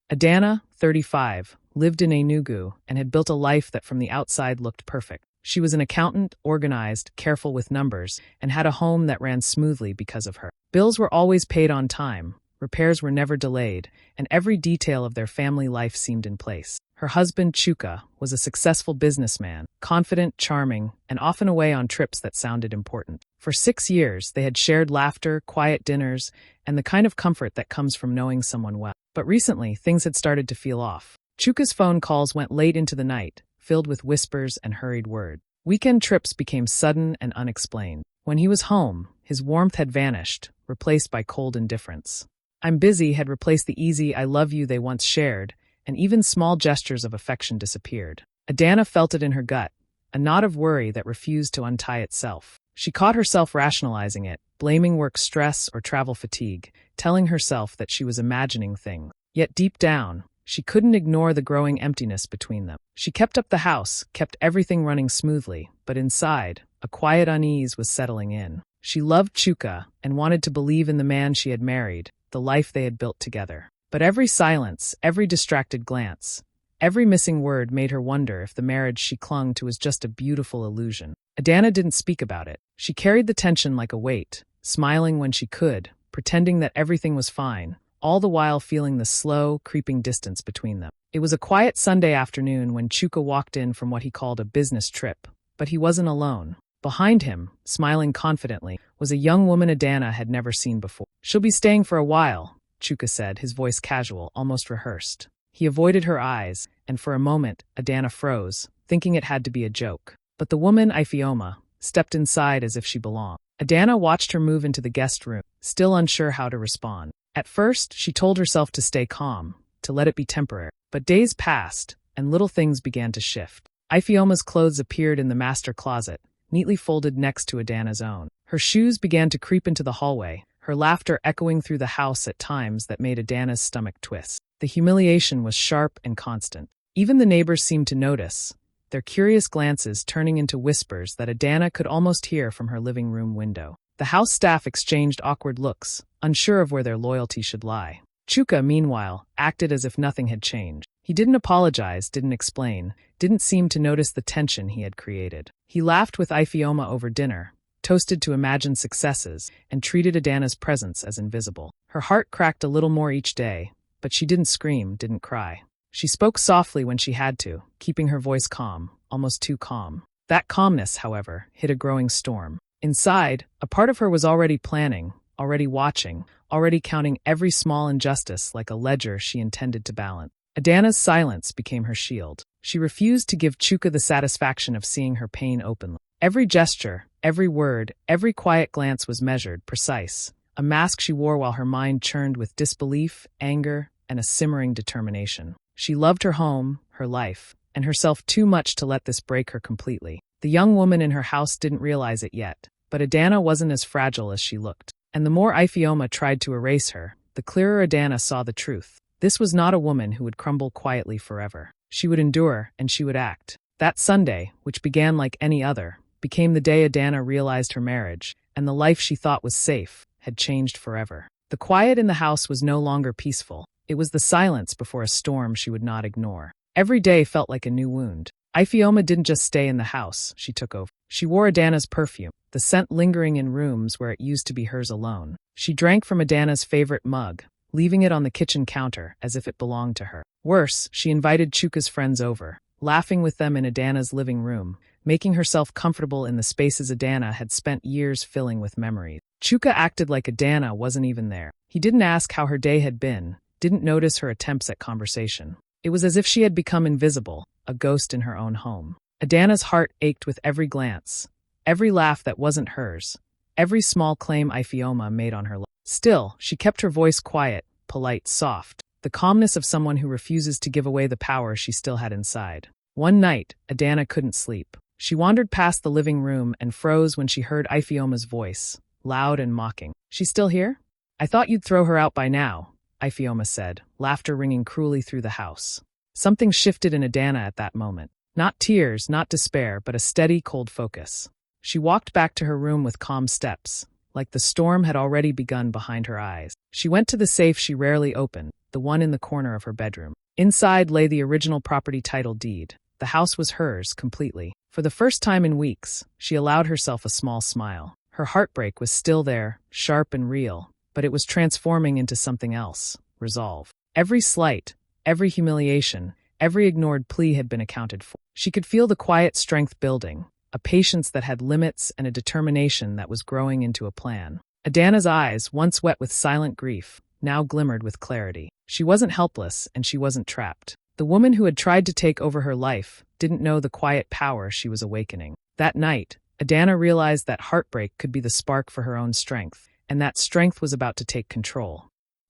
Adana, 35, lived in Enugu and had built a life that from the outside looked perfect. She was an accountant, organized, careful with numbers, and had a home that ran smoothly because of her. Bills were always paid on time, repairs were never delayed, and every detail of their family life seemed in place. Her husband, Chuka, was a successful businessman, confident, charming, and often away on trips that sounded important. For 6 years, they had shared laughter, quiet dinners, and the kind of comfort that comes from knowing someone well. But recently, things had started to feel off. Chuka's phone calls went late into the night, filled with whispers and hurried words. Weekend trips became sudden and unexplained. When he was home, his warmth had vanished, replaced by cold indifference. "I'm busy" had replaced the easy "I love you" they once shared, and even small gestures of affection disappeared. Adana felt it in her gut, a knot of worry that refused to untie itself. She caught herself rationalizing it, blaming work stress or travel fatigue, telling herself that she was imagining things. Yet deep down, she couldn't ignore the growing emptiness between them. She kept up the house, kept everything running smoothly, but inside, a quiet unease was settling in. She loved Chuka and wanted to believe in the man she had married, the life they had built together. But every silence, every distracted glance, every missing word made her wonder if the marriage she clung to was just a beautiful illusion. Adana didn't speak about it. She carried the tension like a weight, smiling when she could, pretending that everything was fine, all the while feeling the slow, creeping distance between them. It was a quiet Sunday afternoon when Chuka walked in from what he called a business trip, but he wasn't alone. Behind him, smiling confidently, was a young woman Adana had never seen before. "She'll be staying for a while," Chuka said, his voice casual, almost rehearsed. He avoided her eyes, and for a moment, Adana froze, thinking it had to be a joke. But the woman, Ifeoma, stepped inside as if she belonged. Adana watched her move into the guest room, still unsure how to respond. At first, she told herself to stay calm, to let it be temporary. But days passed, and little things began to shift. Ifeoma's clothes appeared in the master closet, neatly folded next to Adana's own. Her shoes began to creep into the hallway, her laughter echoing through the house at times that made Adana's stomach twist. The humiliation was sharp and constant. Even the neighbors seemed to notice, their curious glances turning into whispers that Adana could almost hear from her living room window. The house staff exchanged awkward looks, unsure of where their loyalty should lie. Chuka, meanwhile, acted as if nothing had changed. He didn't apologize, didn't explain, didn't seem to notice the tension he had created. He laughed with Ifeoma over dinner, toasted to imagined successes, and treated Adana's presence as invisible. Her heart cracked a little more each day, but she didn't scream, didn't cry. She spoke softly when she had to, keeping her voice calm, almost too calm. That calmness, however, hid a growing storm. Inside, a part of her was already planning, already watching, already counting every small injustice like a ledger she intended to balance. Adana's silence became her shield. She refused to give Chuka the satisfaction of seeing her pain openly. Every gesture, every word, every quiet glance was measured, precise, a mask she wore while her mind churned with disbelief, anger, and a simmering determination. She loved her home, her life, and herself too much to let this break her completely. The young woman in her house didn't realize it yet, but Adana wasn't as fragile as she looked. And the more Ifeoma tried to erase her, the clearer Adana saw the truth. This was not a woman who would crumble quietly forever. She would endure, and she would act. That Sunday, which began like any other, became the day Adana realized her marriage, and the life she thought was safe, had changed forever. The quiet in the house was no longer peaceful. It was the silence before a storm she would not ignore. Every day felt like a new wound. Ifeoma didn't just stay in the house, she took over. She wore Adana's perfume, the scent lingering in rooms where it used to be hers alone. She drank from Adana's favorite mug, leaving it on the kitchen counter as if it belonged to her. Worse, she invited Chuka's friends over, laughing with them in Adana's living room, making herself comfortable in the spaces Adana had spent years filling with memories. Chuka acted like Adana wasn't even there. He didn't ask how her day had been, didn't notice her attempts at conversation. It was as if she had become invisible, a ghost in her own home. Adana's heart ached with every glance, every laugh that wasn't hers, every small claim Ifeoma made on her life. Still, she kept her voice quiet, polite, soft, the calmness of someone who refuses to give away the power she still had inside. One night, Adana couldn't sleep. She wandered past the living room and froze when she heard Ifeoma's voice, loud and mocking. "She's still here? I thought you'd throw her out by now," Ifeoma said, laughter ringing cruelly through the house. Something shifted in Adana at that moment. Not tears, not despair, but a steady, cold focus. She walked back to her room with calm steps, like the storm had already begun behind her eyes. She went to the safe she rarely opened, the the one in the corner of her bedroom. Inside lay the original property title deed. The house was hers completely. For the first time in weeks, she allowed herself a small smile. Her heartbreak was still there, sharp and real, but it was transforming into something else: resolve. Every slight, every humiliation, every ignored plea had been accounted for. She could feel the quiet strength building, a patience that had limits and a determination that was growing into a plan. Adana's eyes, once wet with silent grief, now glimmered with clarity. She wasn't helpless, and she wasn't trapped. The woman who had tried to take over her life didn't know the quiet power she was awakening. That night, Adana realized that heartbreak could be the spark for her own strength, and that strength was about to take control.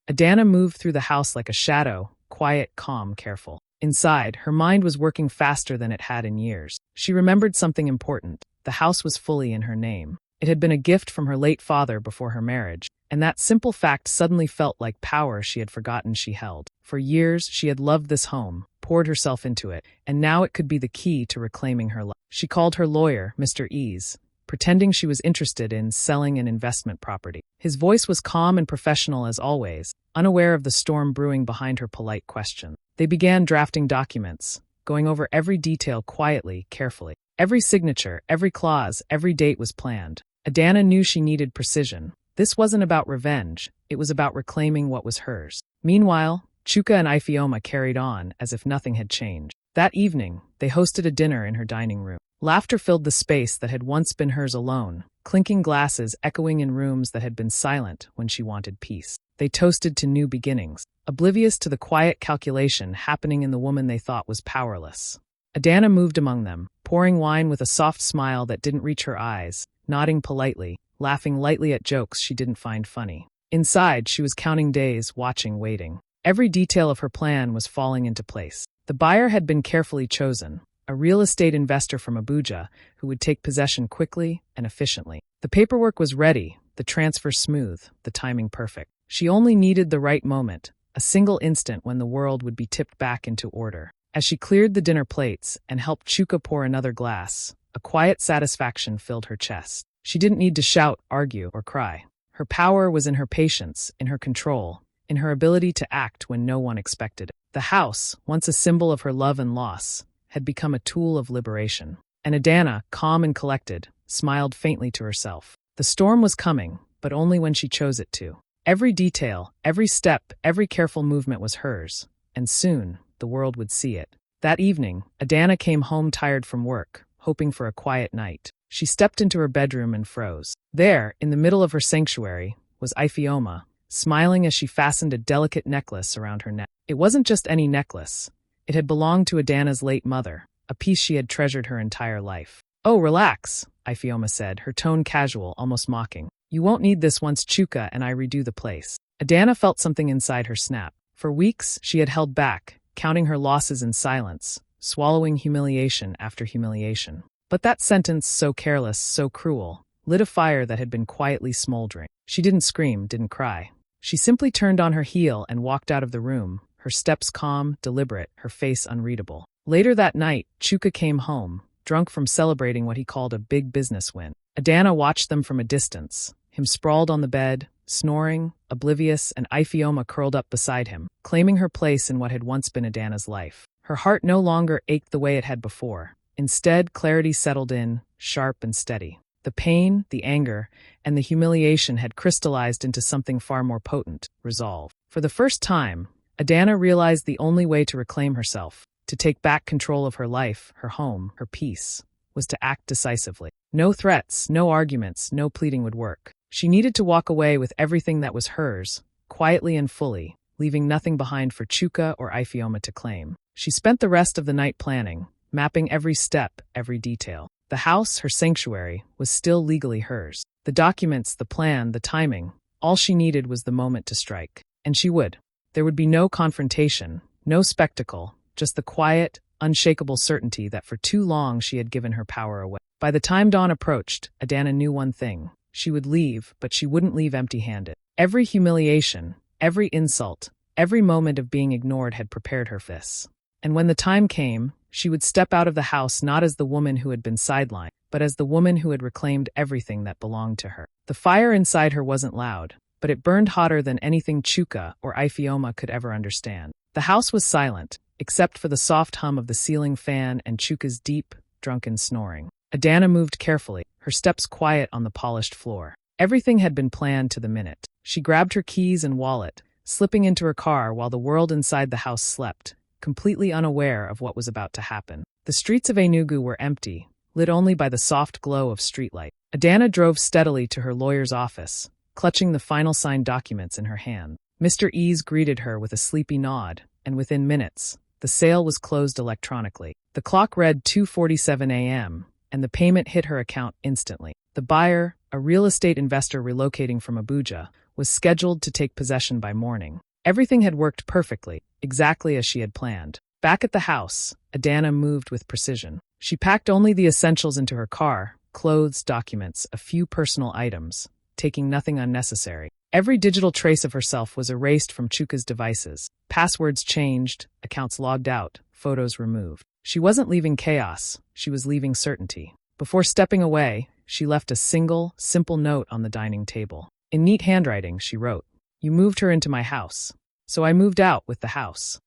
Adana moved through the house like a shadow, quiet, calm, careful. Inside, her mind was working faster than it had in years. She remembered something important. The house was fully in her name. It had been a gift from her late father before her marriage, and that simple fact suddenly felt like power she had forgotten she held. For years, she had loved this home, poured herself into it, and now it could be the key to reclaiming her life. She called her lawyer, Mr. Ease, pretending she was interested in selling an investment property. His voice was calm and professional as always, unaware of the storm brewing behind her polite question. They began drafting documents, going over every detail quietly, carefully. Every signature, every clause, every date was planned. Adana knew she needed precision. This wasn't about revenge, it was about reclaiming what was hers. Meanwhile, Chuka and Ifeoma carried on as if nothing had changed. That evening, they hosted a dinner in her dining room. Laughter filled the space that had once been hers alone, clinking glasses echoing in rooms that had been silent when she wanted peace. They toasted to new beginnings, oblivious to the quiet calculation happening in the woman they thought was powerless. Adana moved among them, pouring wine with a soft smile that didn't reach her eyes, nodding politely, laughing lightly at jokes she didn't find funny. Inside, she was counting days, watching, waiting. Every detail of her plan was falling into place. The buyer had been carefully chosen, a real estate investor from Abuja who would take possession quickly and efficiently. The paperwork was ready, the transfer smooth, the timing perfect. She only needed the right moment, a single instant when the world would be tipped back into order. As she cleared the dinner plates and helped Chuka pour another glass, a quiet satisfaction filled her chest. She didn't need to shout, argue, or cry. Her power was in her patience, in her control, in her ability to act when no one expected it. The house, once a symbol of her love and loss, had become a tool of liberation. And Adana, calm and collected, smiled faintly to herself. The storm was coming, but only when she chose it to. Every detail, every step, every careful movement was hers, and soon the world would see it. That evening, Adana came home tired from work, hoping for a quiet night. She stepped into her bedroom and froze. There, in the middle of her sanctuary, was Ifeoma, smiling as she fastened a delicate necklace around her neck. It wasn't just any necklace. It had belonged to Adana's late mother, a piece she had treasured her entire life. "Oh, relax," Ifeoma said, her tone casual, almost mocking. "You won't need this once Chuka and I redo the place." Adana felt something inside her snap. For weeks, she had held back, counting her losses in silence, swallowing humiliation after humiliation. But that sentence, so careless, so cruel, lit a fire that had been quietly smoldering. She didn't scream, didn't cry. She simply turned on her heel and walked out of the room, her steps calm, deliberate, her face unreadable. Later that night, Chuka came home, drunk from celebrating what he called a big business win. Adana watched them from a distance, him sprawled on the bed, snoring, oblivious, and Ifeoma curled up beside him, claiming her place in what had once been Adana's life. Her heart no longer ached the way it had before. Instead, clarity settled in, sharp and steady. The pain, the anger, and the humiliation had crystallized into something far more potent: resolve. For the first time, Adana realized the only way to reclaim herself, to take back control of her life, her home, her peace, was to act decisively. No threats, no arguments, no pleading would work. She needed to walk away with everything that was hers, quietly and fully, leaving nothing behind for Chuka or Ifeoma to claim. She spent the rest of the night planning, mapping every step, every detail. The house, her sanctuary, was still legally hers. The documents, the plan, the timing, all she needed was the moment to strike. And she would. There would be no confrontation, no spectacle, just the quiet, unshakable certainty that for too long she had given her power away. By the time dawn approached, Adana knew one thing. She would leave, but she wouldn't leave empty-handed. Every humiliation, every insult, every moment of being ignored had prepared her for this. And when the time came, she would step out of the house not as the woman who had been sidelined, but as the woman who had reclaimed everything that belonged to her. The fire inside her wasn't loud. but it burned hotter than anything Chuka or Ifeoma could ever understand. The house was silent, except for the soft hum of the ceiling fan and Chuka's deep, drunken snoring. Adana moved carefully, her steps quiet on the polished floor. Everything had been planned to the minute. She grabbed her keys and wallet, slipping into her car while the world inside the house slept, completely unaware of what was about to happen. The streets of Enugu were empty, lit only by the soft glow of streetlight. Adana drove steadily to her lawyer's office, clutching the final signed documents in her hand. Mr. Ease greeted her with a sleepy nod, and within minutes, the sale was closed electronically. The clock read 2:47 a.m., and the payment hit her account instantly. The buyer, a real estate investor relocating from Abuja, was scheduled to take possession by morning. Everything had worked perfectly, exactly as she had planned. Back at the house, Adana moved with precision. She packed only the essentials into her car, clothes, documents, a few personal items, taking nothing unnecessary. Every digital trace of herself was erased from Chuka's devices. Passwords changed, accounts logged out, photos removed. She wasn't leaving chaos, she was leaving certainty. Before stepping away, she left a single, simple note on the dining table. In neat handwriting, she wrote, "You moved her into my house, so I moved out with the house."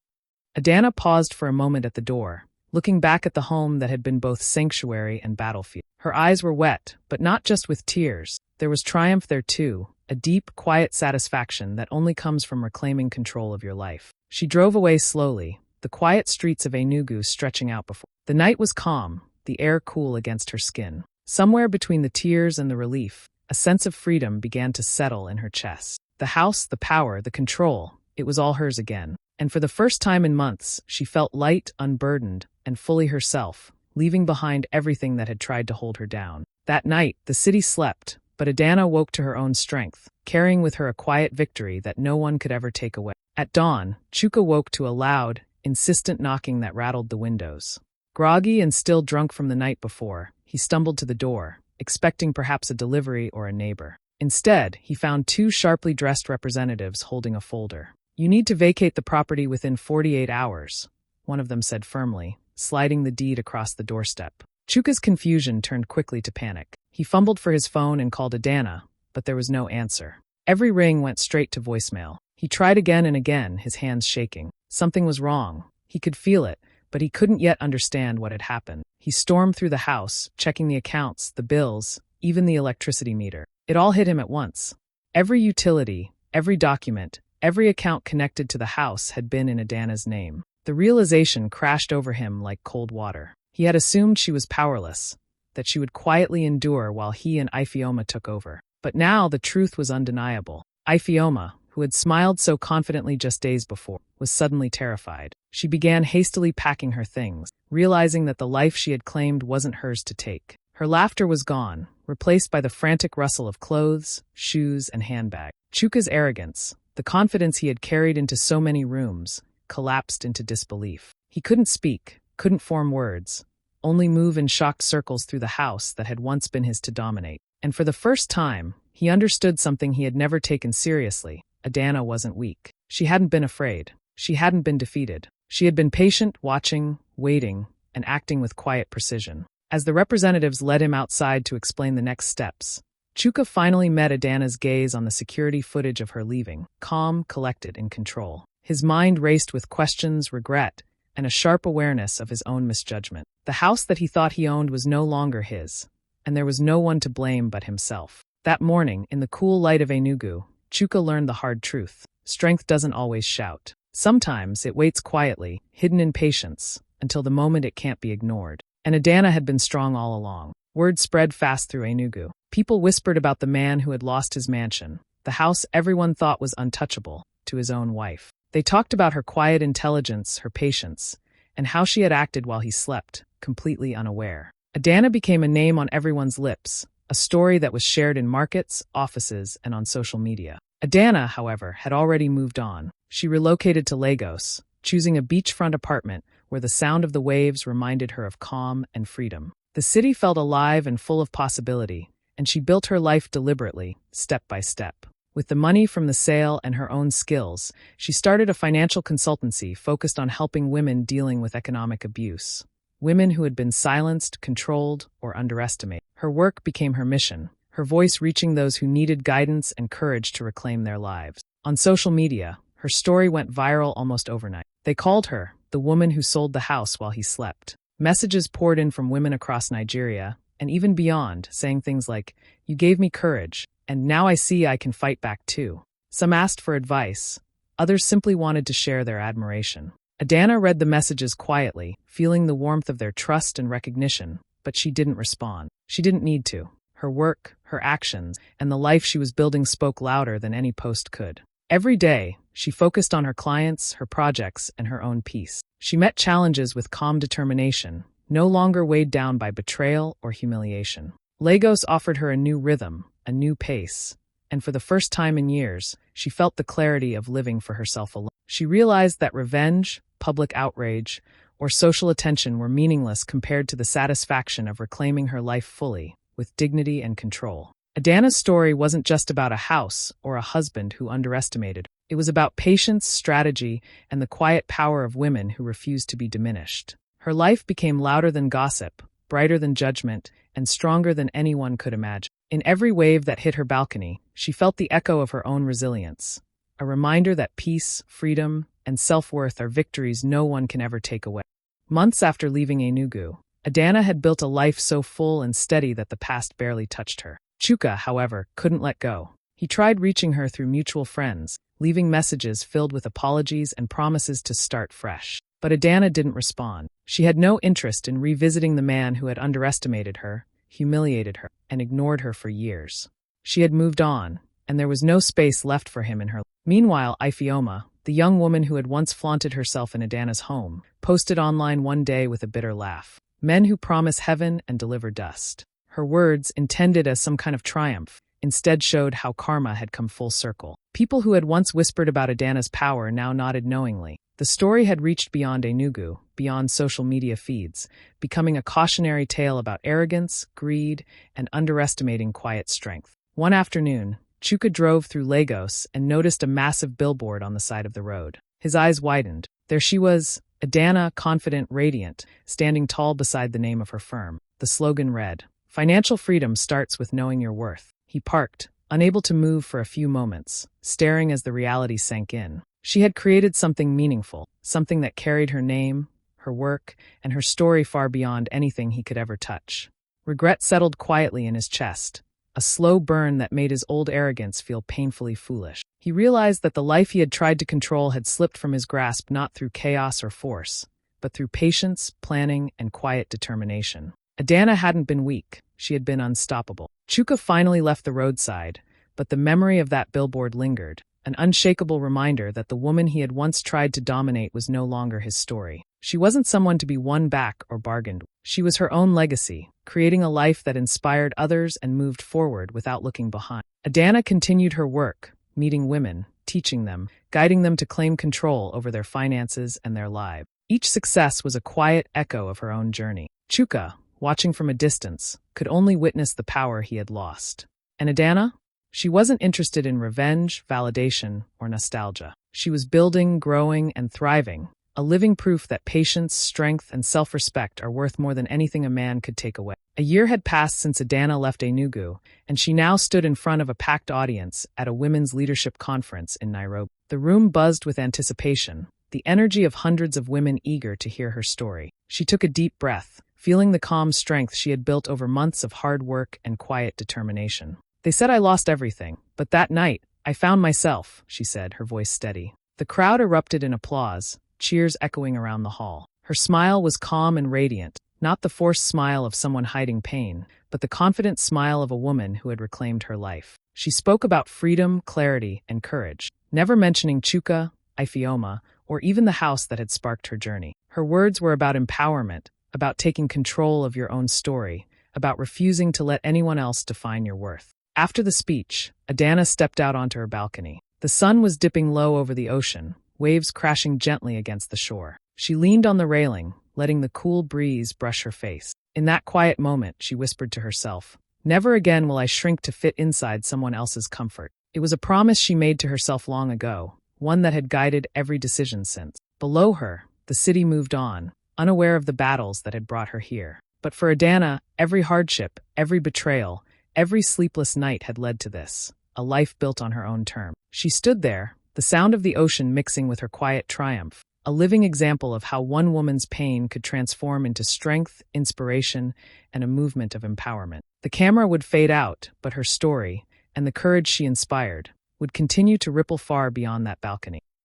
Adana paused for a moment at the door, looking back at the home that had been both sanctuary and battlefield. Her eyes were wet, but not just with tears. There was triumph there too, a deep, quiet satisfaction that only comes from reclaiming control of your life. She drove away slowly, the quiet streets of Enugu stretching out before. The night was calm, the air cool against her skin. Somewhere between the tears and the relief, a sense of freedom began to settle in her chest. The house, the power, the control, it was all hers again. And for the first time in months, she felt light, unburdened, and fully herself, leaving behind everything that had tried to hold her down. That night, the city slept, but Adana woke to her own strength, carrying with her a quiet victory that no one could ever take away. At dawn, Chuka woke to a loud, insistent knocking that rattled the windows. Groggy and still drunk from the night before, he stumbled to the door, expecting perhaps a delivery or a neighbor. Instead, he found two sharply dressed representatives holding a folder. "You need to vacate the property within 48 hours, one of them said firmly, sliding the deed across the doorstep. Chuka's confusion turned quickly to panic. He fumbled for his phone and called Adana, but there was no answer. Every ring went straight to voicemail. He tried again and again, his hands shaking. Something was wrong. He could feel it, but he couldn't yet understand what had happened. He stormed through the house, checking the accounts, the bills, even the electricity meter. It all hit him at once. Every utility, every document, every account connected to the house had been in Adana's name. The realization crashed over him like cold water. He had assumed she was powerless, that she would quietly endure while he and Ifeoma took over. But now the truth was undeniable. Ifeoma, who had smiled so confidently just days before, was suddenly terrified. She began hastily packing her things, realizing that the life she had claimed wasn't hers to take. Her laughter was gone, replaced by the frantic rustle of clothes, shoes, and handbag. Chuka's arrogance, the confidence he had carried into so many rooms, collapsed into disbelief. He couldn't speak, couldn't form words, only move in shocked circles through the house that had once been his to dominate. And for the first time, he understood something he had never taken seriously. Adana wasn't weak. She hadn't been afraid. She hadn't been defeated. She had been patient, watching, waiting, and acting with quiet precision. As the representatives led him outside to explain the next steps, Chuka finally met Adana's gaze on the security footage of her leaving, calm, collected, in control. His mind raced with questions, regret, and a sharp awareness of his own misjudgment. The house that he thought he owned was no longer his, and there was no one to blame but himself. That morning, in the cool light of Enugu, Chuka learned the hard truth. Strength doesn't always shout. Sometimes it waits quietly, hidden in patience, until the moment it can't be ignored. And Adana had been strong all along. Word spread fast through Enugu. People whispered about the man who had lost his mansion, the house everyone thought was untouchable, to his own wife. They talked about her quiet intelligence, her patience, and how she had acted while he slept, completely unaware. Adana became a name on everyone's lips, a story that was shared in markets, offices, and on social media. Adana, however, had already moved on. She relocated to Lagos, choosing a beachfront apartment where the sound of the waves reminded her of calm and freedom. The city felt alive and full of possibility, and she built her life deliberately, step by step. With the money from the sale and her own skills, she started a financial consultancy focused on helping women dealing with economic abuse. Women who had been silenced, controlled, or underestimated. Her work became her mission, her voice reaching those who needed guidance and courage to reclaim their lives. On social media, her story went viral almost overnight. They called her the woman who sold the house while he slept. Messages poured in from women across Nigeria, and even beyond, saying things like, "You gave me courage, and now I see I can fight back too." Some asked for advice. Others simply wanted to share their admiration. Adana read the messages quietly, feeling the warmth of their trust and recognition, but she didn't respond. She didn't need to. Her work, her actions, and the life she was building spoke louder than any post could. Every day, she focused on her clients, her projects, and her own peace. She met challenges with calm determination, no longer weighed down by betrayal or humiliation. Lagos offered her a new rhythm, a new pace, and for the first time in years, she felt the clarity of living for herself alone. She realized that revenge, public outrage, or social attention were meaningless compared to the satisfaction of reclaiming her life fully, with dignity and control. Adana's story wasn't just about a house or a husband who underestimated her. It was about patience, strategy, and the quiet power of women who refused to be diminished. Her life became louder than gossip, brighter than judgment, and stronger than anyone could imagine. In every wave that hit her balcony, she felt the echo of her own resilience, a reminder that peace, freedom, and self-worth are victories no one can ever take away. Months after leaving Enugu, Adana had built a life so full and steady that the past barely touched her. Chuka, however, couldn't let go. He tried reaching her through mutual friends, leaving messages filled with apologies and promises to start fresh. But Adana didn't respond. She had no interest in revisiting the man who had underestimated her, humiliated her, and ignored her for years. She had moved on, and there was no space left for him in her life. Meanwhile, Ifeoma, the young woman who had once flaunted herself in Adana's home, posted online one day with a bitter laugh. "Men who promise heaven and deliver dust." Her words, intended as some kind of triumph, instead showed how karma had come full circle. People who had once whispered about Adana's power now nodded knowingly. The story had reached beyond Enugu, beyond social media feeds, becoming a cautionary tale about arrogance, greed, and underestimating quiet strength. One afternoon, Chuka drove through Lagos and noticed a massive billboard on the side of the road. His eyes widened. There she was, Adana, confident, radiant, standing tall beside the name of her firm. The slogan read, "Financial freedom starts with knowing your worth." He parked, unable to move for a few moments, staring as the reality sank in. She had created something meaningful, something that carried her name, her work, and her story far beyond anything he could ever touch. Regret settled quietly in his chest, a slow burn that made his old arrogance feel painfully foolish. He realized that the life he had tried to control had slipped from his grasp not through chaos or force, but through patience, planning, and quiet determination. Adana hadn't been weak, she had been unstoppable. Chuka finally left the roadside, but the memory of that billboard lingered, an unshakable reminder that the woman he had once tried to dominate was no longer his story. She wasn't someone to be won back or bargained with. She was her own legacy, creating a life that inspired others and moved forward without looking behind. Adana continued her work, meeting women, teaching them, guiding them to claim control over their finances and their lives. Each success was a quiet echo of her own journey. Chuka, watching from a distance, could only witness the power he had lost. And Adana? She wasn't interested in revenge, validation, or nostalgia. She was building, growing, and thriving, a living proof that patience, strength, and self-respect are worth more than anything a man could take away. A year had passed since Adana left Enugu, and she now stood in front of a packed audience at a women's leadership conference in Nairobi. The room buzzed with anticipation, the energy of hundreds of women eager to hear her story. She took a deep breath, feeling the calm strength she had built over months of hard work and quiet determination. "They said I lost everything, but that night, I found myself," she said, her voice steady. The crowd erupted in applause, cheers echoing around the hall. Her smile was calm and radiant, not the forced smile of someone hiding pain, but the confident smile of a woman who had reclaimed her life. She spoke about freedom, clarity, and courage, never mentioning Chuka, Ifeoma, or even the house that had sparked her journey. Her words were about empowerment, about taking control of your own story, about refusing to let anyone else define your worth. After the speech, Adana stepped out onto her balcony. The sun was dipping low over the ocean, waves crashing gently against the shore. She leaned on the railing, letting the cool breeze brush her face. In that quiet moment, she whispered to herself, "Never again will I shrink to fit inside someone else's comfort." It was a promise she made to herself long ago, one that had guided every decision since. Below her, the city moved on, unaware of the battles that had brought her here. But for Adana, every hardship, every betrayal, Every sleepless night had led to this, a life built on her own terms. She stood there, the sound of the ocean mixing with her quiet triumph, a living example of how one woman's pain could transform into strength, inspiration, and a movement of empowerment. The camera would fade out, but her story, and the courage she inspired, would continue to ripple far beyond that balcony.